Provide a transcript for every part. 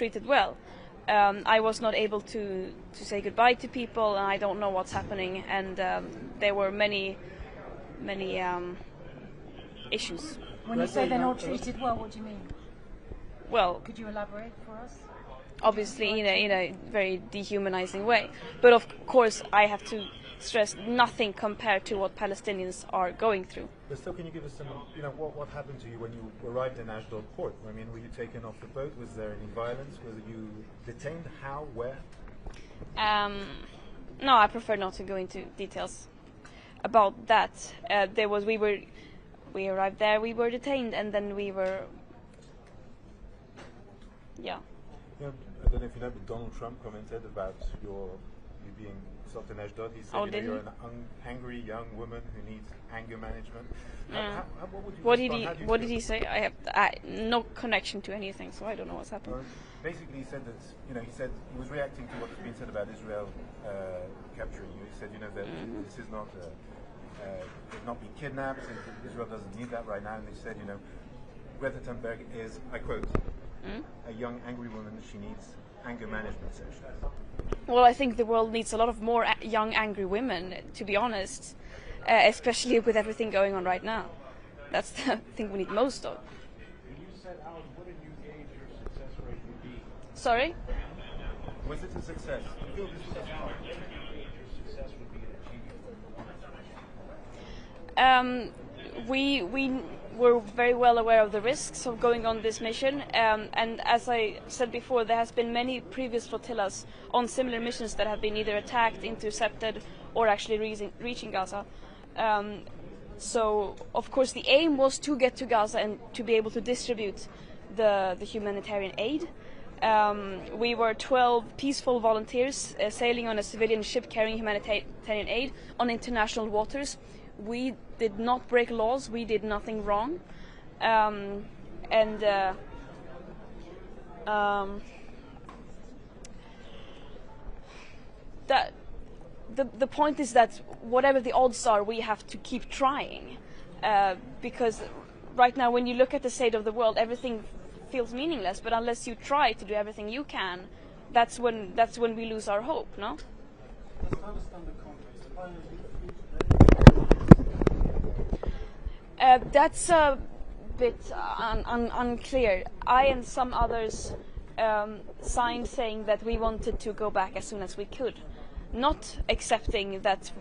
treated well. I was not able to say goodbye to people, and I don't know what's happening. And there were many issues. When you say they're not treated well, what do you mean? Well, could you elaborate for us? Obviously, in a very dehumanizing way. But of course, I have to stress nothing compared to what Palestinians are going through. But still, can you give us some, what happened to you when you arrived in Ashdod port? I mean, were you taken off the boat? Was there any violence? Were you detained? How? Where? No, I prefer not to go into details about that. We arrived there, we were detained, and then we were, yeah. I don't know if you know, but Donald Trump commented about you being stopped in Ashdod. He said you're an angry young woman who needs anger management. What did he say? I have no connection to anything, so I don't know what's happened. Well, basically, he said that he said he was reacting to what has been said about Israel capturing you. He said that this is not not be kidnapped. Israel doesn't need that right now. And he said Greta Thunberg is, I quote, a young angry woman. She needs anger management sessions. Well, I think the world needs a lot of more young angry women, to be honest, especially with everything going on right now. That's the thing we need most of. You said, Alan, what did you gauge your success rate would be? Sorry? Was it a success? Do you feel this was a success? What did you gauge your success would be in achieving? We were very well aware of the risks of going on this mission, and as I said before, there has been many previous flotillas on similar missions that have been either attacked, intercepted, or actually reaching Gaza. So, of course, the aim was to get to Gaza and to be able to distribute the humanitarian aid. We were 12 peaceful volunteers sailing on a civilian ship carrying humanitarian aid on international waters. We did not break laws, we did nothing wrong. The point is that whatever the odds are, we have to keep trying, because right now when you look at the state of the world, everything feels meaningless. But unless you try to do everything you can, that's when we lose our hope, no? Let's understand the context. That's a bit unclear. I and some others signed saying that we wanted to go back as soon as we could, not accepting that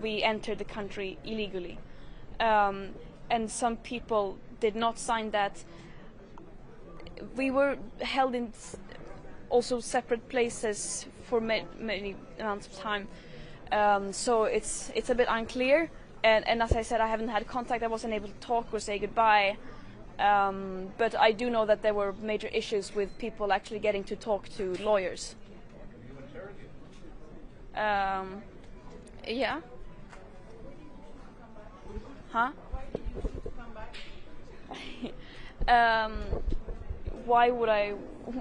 we entered the country illegally. And some people did not sign that. We were held in also separate places for many amounts of time. So it's a bit unclear. And as I said, I haven't had contact. I wasn't able to talk or say goodbye. But I do know that there were major issues with people actually getting to talk to lawyers. Yeah. Huh? Why would I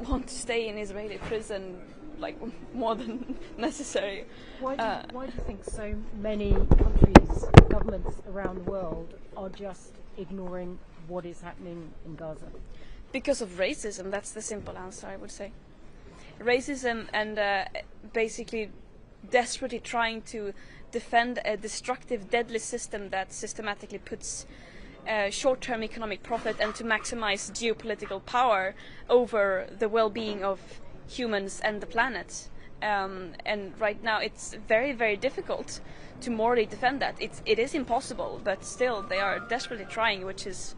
want to stay in Israeli prison like more than necessary? Why do you think so many countries, governments around the world are just ignoring what is happening in Gaza? Because of racism. That's the simple answer, I would say. Racism and basically desperately trying to defend a destructive, deadly system that systematically puts short-term economic profit and to maximize geopolitical power over the well-being of humans and the planet. And right now it's very, very difficult to morally defend that. It is impossible, but still they are desperately trying, which is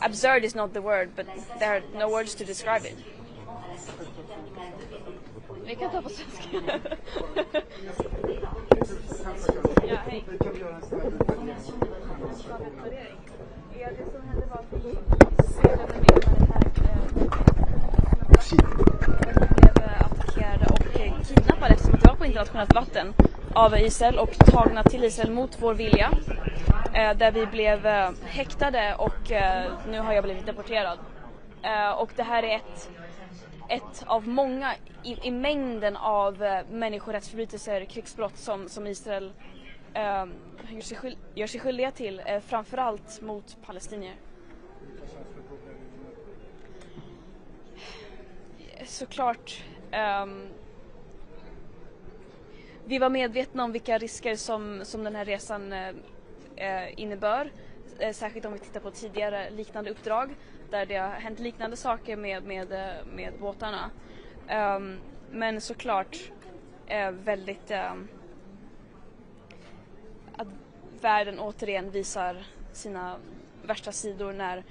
absurd is not the word, but there are no words to describe it. Vi kan ta på svenska. Ja, hej. Ja, det som hände var att vi seglade med blev attackerade och kidnappade eftersom det var på internationellt vatten av Israel och tagna till Israel mot vår vilja. Där vi blev häktade och nu har jag blivit deporterad. Och det här är ett av många i mängden av människorättsförbrytelser, krigsbrott som Israel gör sig skyldiga till, framförallt mot palestinier. såklart vi var medvetna om vilka risker som den här resan innebär. Särskilt om vi tittar på tidigare liknande uppdrag där det har hänt liknande saker med båtarna. Men såklart väldigt att världen återigen visar sina värsta sidor när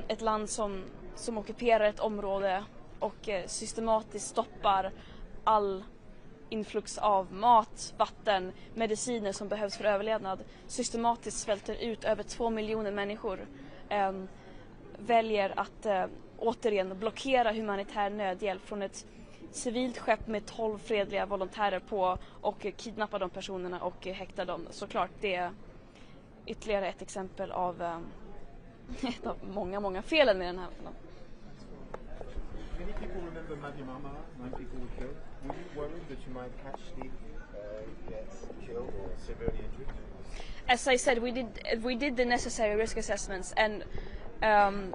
ett land som ockuperar ett område och systematiskt stoppar all influx av mat, vatten, mediciner som behövs för överlevnad, systematiskt svälter ut över 2 miljoner människor, väljer att återigen blockera humanitär nödhjälp från ett civilt skepp med 12 fredliga volontärer på och kidnappa de personerna och häkta dem. Såklart, det är ytterligare ett exempel av ett av många felen med den här. Many people remember Mavi Marmara, 9 people were killed. Were you worried that you might actually get killed or severely injured? As I said, we did the necessary risk assessments and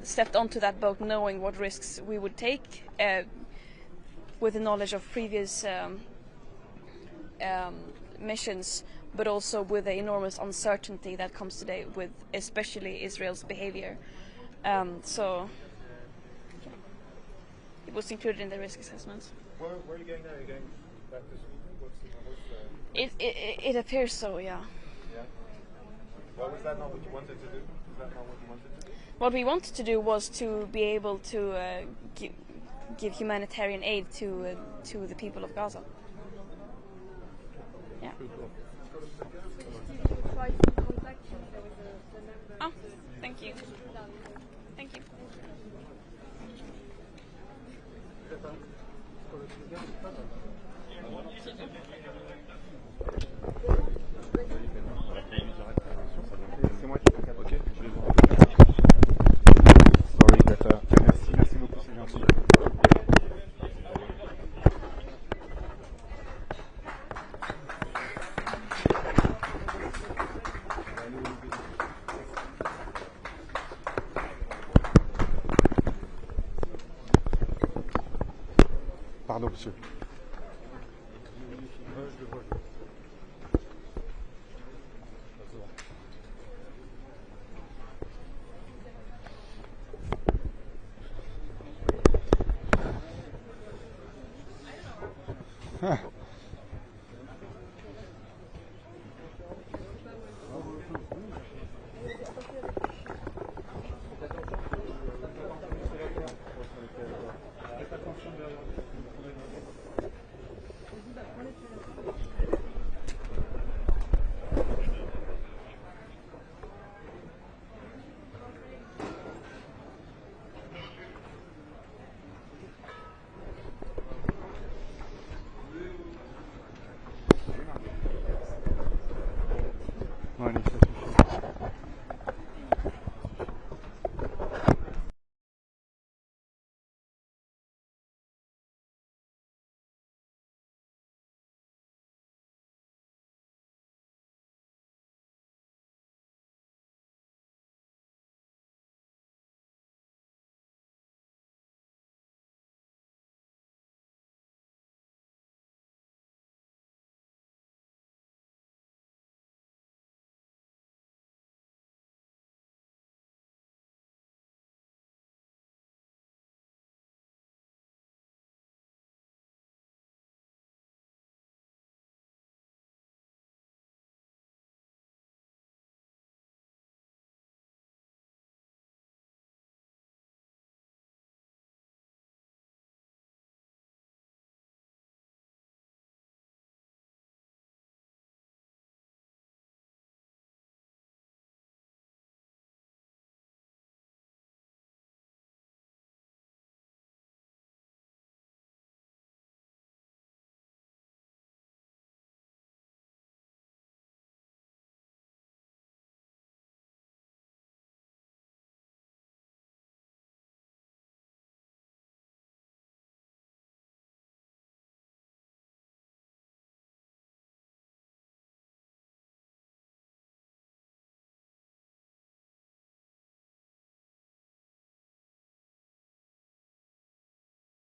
stepped onto that boat knowing what risks we would take with the knowledge of previous missions, but also with the enormous uncertainty that comes today with especially Israel's behavior. So it was included in the risk assessments. Where are you going now? Are you going back to Sweden? It appears so, yeah. Yeah. Well, was that not what you wanted to do? Was that not what you wanted to do? What we wanted to do was to be able to give humanitarian aid to the people of Gaza. Yeah. Oh, thank you. Thank you. C'est moi qui fais ça. Ok, je vais voir. Sorry, Greta. Merci beaucoup, c'est gentil. Pardon, monsieur. Je le vois.